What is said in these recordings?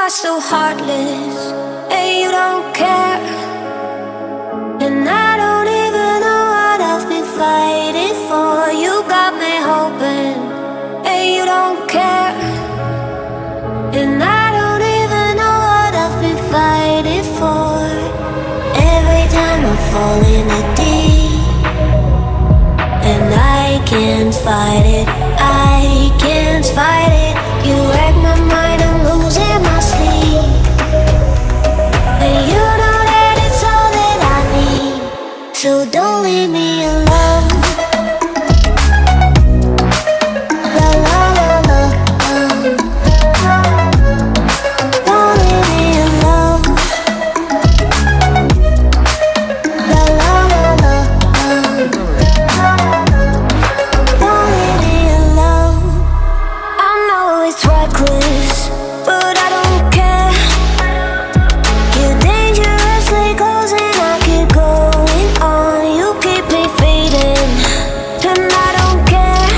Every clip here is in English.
are so heartless, and you don't care. And I don't even know what I've been fighting for. You got me hoping, and you don't care. And I don't even know what I've been fighting for. Every time I fall in a deep, and I can't fight it, I can't fight it. You wreck my mind, I'm losing my sleep. And you know that it's all that I need, so don't leave me alone. La la la la, don't leave me alone. La la la la, don't leave me alone. I know it's reckless, but I don't care. You're dangerously close and I keep going on. You keep me fading, and I don't care.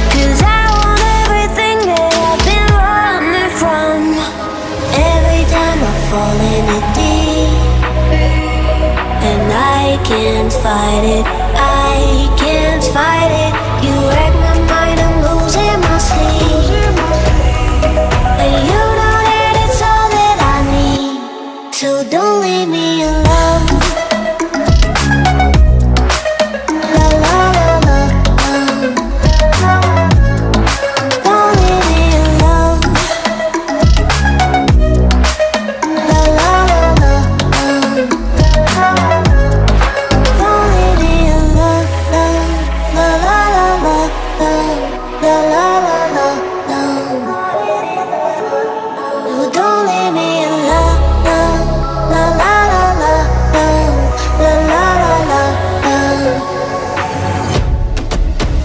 'Cause I want everything that I've been running from. Every time I fall in it deep, and I can't fight it, I can't fight it. You wreck my mind, I'm losing my sleep. And you know that it's all that I need, so don't leave me alone. La la la la, don't leave me alone. La la la la, don't leave me alone. La la la la, la la la la, no, don't leave me alone. La la la la, la la la la,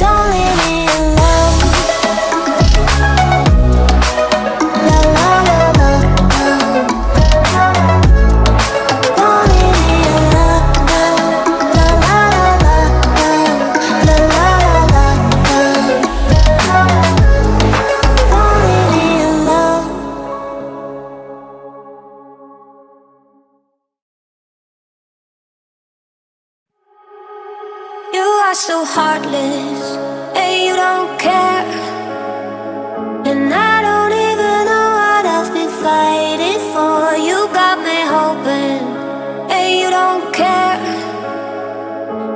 don't leave me alone. La la la la, don't leave me alone. La la la la, la la la la, don't leave me alone. You are so heartless, and you don't care. And I don't even know what I've been fighting for. You got me hoping, and you don't care.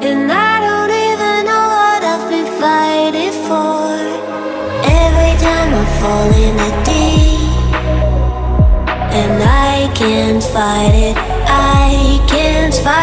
And I don't even know what I've been fighting for. Every time I fall in a deep, and I can't fight it, I can't fight it.